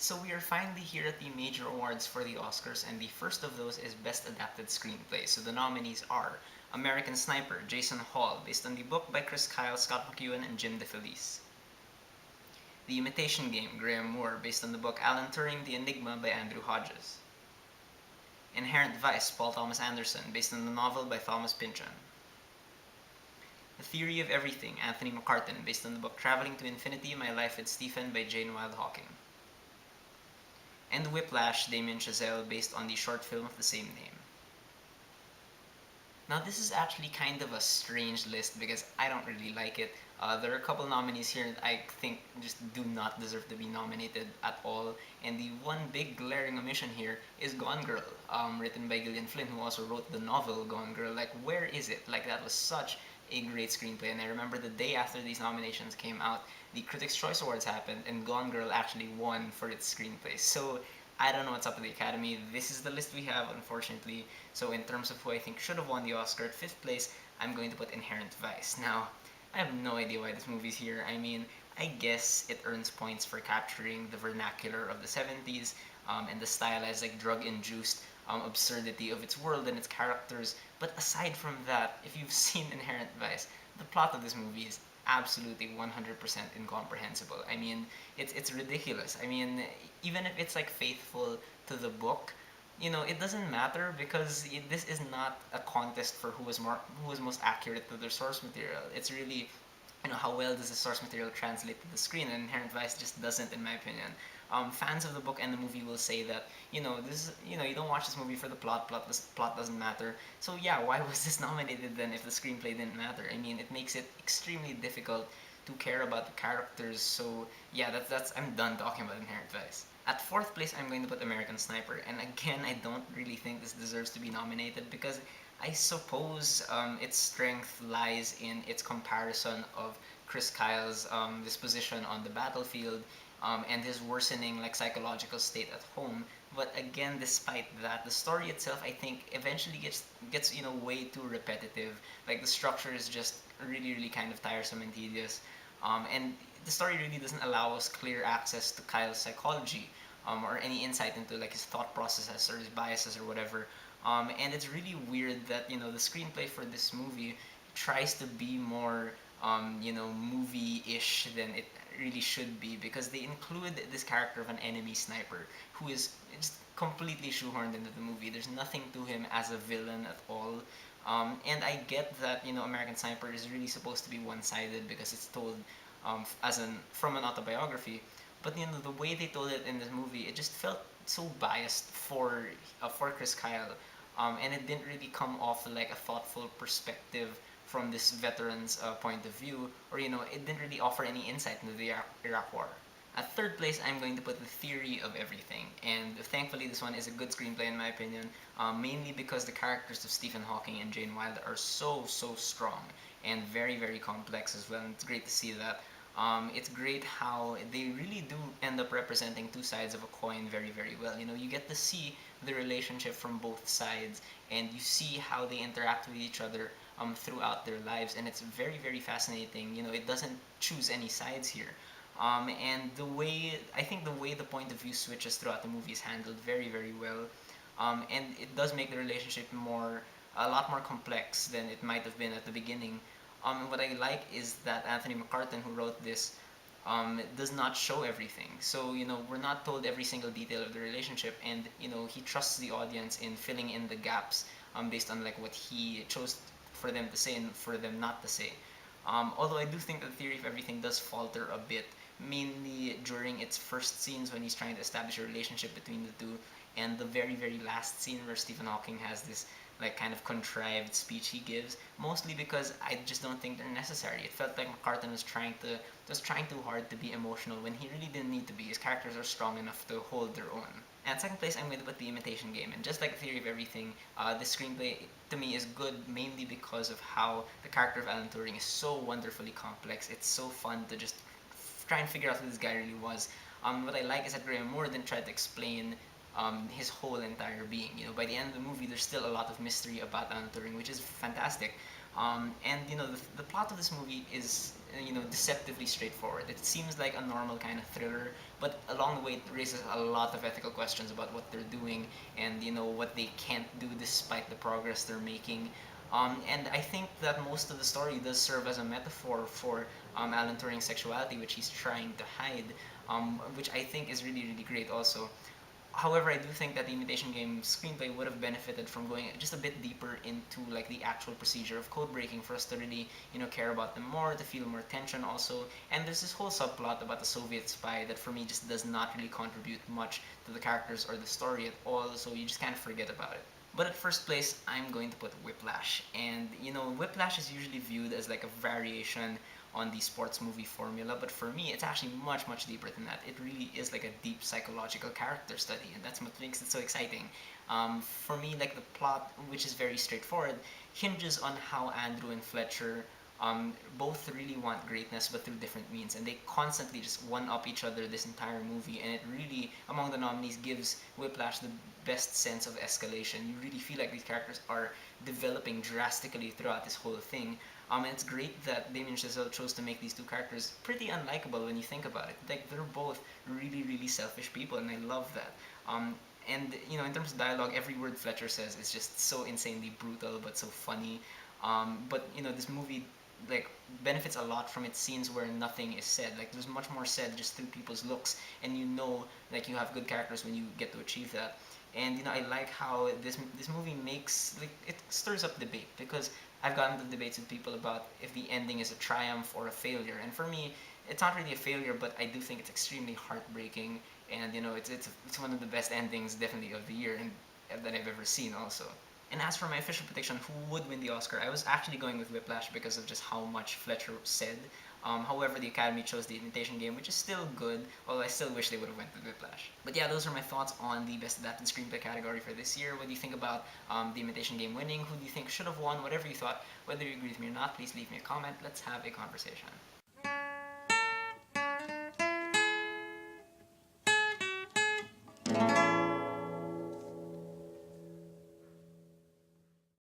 So we are finally here at the major awards for the Oscars, and the first of those is Best Adapted Screenplay. So the nominees are American Sniper, Jason Hall, based on the book by Chris Kyle, Scott McEwen, and Jim DeFelice. The Imitation Game, Graham Moore, based on the book Alan Turing, The Enigma by Andrew Hodges. Inherent Vice, Paul Thomas Anderson, based on the novel by Thomas Pynchon. The Theory of Everything, Anthony McCartan, based on the book Traveling to Infinity, My Life with Stephen by Jane Wilde Hawking. And Whiplash, Damien Chazelle, based on the short film of the same name. Now, this is actually kind of a strange list because I don't really like it. There are a couple nominees here that I think just do not deserve to be nominated at all. And the one big glaring omission here is Gone Girl, written by Gillian Flynn, who also wrote the novel Gone Girl. Like, where is it? Like, that was such a great screenplay. And I remember the day after these nominations came out, the Critics' Choice Awards happened, and Gone Girl actually won for its screenplay. So I don't know what's up with the Academy. This is the list we have, unfortunately. So in terms of who I think should have won the Oscar, at fifth place, I'm going to put Inherent Vice. Now, I have no idea why this movie's here. I mean, I guess it earns points for capturing the vernacular of the 70s and the stylized, like drug-induced absurdity of its world and its characters. But aside from that, if you've seen Inherent Vice, the plot of this movie is absolutely 100% incomprehensible. I mean, it's ridiculous. I mean, even if it's like faithful to the book, it doesn't matter because this is not a contest for who was most accurate to their source material. It's really how well does the source material translate to the screen, and Inherent Vice just doesn't, in my opinion. Fans of the book and the movie will say that this you don't watch this movie for the plot doesn't matter. So yeah, why was this nominated then if the screenplay didn't matter? I mean, it makes it extremely difficult to care about the characters. So yeah, that's I'm done talking about Inherent Vice. At fourth place, I'm going to put American Sniper, and again, I don't really think this deserves to be nominated because I suppose its strength lies in its comparison of Chris Kyle's disposition on the battlefield and his worsening like psychological state at home. But again, despite that, the story itself, I think, eventually gets way too repetitive. Like the structure is just really kind of tiresome and tedious, and the story really doesn't allow us clear access to Kyle's psychology or any insight into like his thought processes or his biases or whatever. And it's really weird that the screenplay for this movie tries to be more movie-ish than it really should be because they include this character of an enemy sniper who is just completely shoehorned into the movie. There's nothing to him as a villain at all. And I get that American Sniper is really supposed to be one-sided because it's told from an autobiography, but the way they told it in this movie, it just felt so biased for Chris Kyle, and it didn't really come off like a thoughtful perspective from this veteran's point of view, or it didn't really offer any insight into the Iraq War. At third place, I'm going to put The Theory of Everything, and thankfully this one is a good screenplay in my opinion, mainly because the characters of Stephen Hawking and Jane Wilde are so strong and very complex as well, and it's great to see that. It's great how they really do end up representing two sides of a coin very well. You get to see the relationship from both sides, and you see how they interact with each other throughout their lives, and it's very fascinating. It doesn't choose any sides here. And I think the way the point of view switches throughout the movie is handled very well. And it does make the relationship a lot more complex than it might have been at the beginning. What I like is that Anthony McCartan, who wrote this, does not show everything. So, we're not told every single detail of the relationship, and, he trusts the audience in filling in the gaps based on, like, what he chose for them to say and for them not to say. Although I do think that the Theory of Everything does falter a bit, mainly during its first scenes when he's trying to establish a relationship between the two, and the very last scene where Stephen Hawking has this like kind of contrived speech he gives, mostly because I just don't think they're necessary. It felt like McCartan was trying too hard to be emotional when he really didn't need to be. His characters are strong enough to hold their own. And at second place, I'm going to put The Imitation Game. And just like The Theory of Everything, the screenplay to me is good mainly because of how the character of Alan Turing is so wonderfully complex. It's so fun to just try and figure out who this guy really was. What I like is that Graham Moore then tried to explain his whole entire being. By the end of the movie, there's still a lot of mystery about Alan Turing, which is fantastic. And the plot of this movie is deceptively straightforward. It seems like a normal kind of thriller, but along the way it raises a lot of ethical questions about what they're doing and what they can't do despite the progress they're making. And I think that most of the story does serve as a metaphor for Alan Turing's sexuality, which he's trying to hide, which I think is really, really great also. However, I do think that the Imitation Game screenplay would have benefited from going just a bit deeper into like the actual procedure of code breaking for us to really, care about them more, to feel more tension also. And there's this whole subplot about the Soviet spy that for me just does not really contribute much to the characters or the story at all, so you just kind of forget about it. But at first place, I'm going to put Whiplash. And Whiplash is usually viewed as like a variation on the sports movie formula, but for me, it's actually much, much deeper than that. It really is like a deep psychological character study, and that's what makes it so exciting. For me, like the plot, which is very straightforward, hinges on how Andrew and Fletcher both really want greatness, but through different means, and they constantly just one up each other this entire movie. And it really, among the nominees, gives Whiplash the best sense of escalation. You really feel like these characters are developing drastically throughout this whole thing. And it's great that Damien Chazelle chose to make these two characters pretty unlikable when you think about it. Like they're both really, really selfish people, and I love that. And in terms of dialogue, every word Fletcher says is just so insanely brutal, but so funny. But this movie like benefits a lot from its scenes where nothing is said. Like there's much more said just through people's looks, and like you have good characters when you get to achieve that. And I like how this movie makes like it stirs up debate, because I've gotten into debates with people about if the ending is a triumph or a failure, and for me, it's not really a failure, but I do think it's extremely heartbreaking, and it's one of the best endings definitely of the year and that I've ever seen also. And as for my official prediction, who would win the Oscar, I was actually going with Whiplash because of just how much Fletcher said. However, the Academy chose the Imitation Game, which is still good, although I still wish they would have went with Whiplash. But yeah, those are my thoughts on the Best Adapted Screenplay category for this year. What do you think about the Imitation Game winning? Who do you think should have won? Whatever you thought, whether you agree with me or not, please leave me a comment. Let's have a conversation.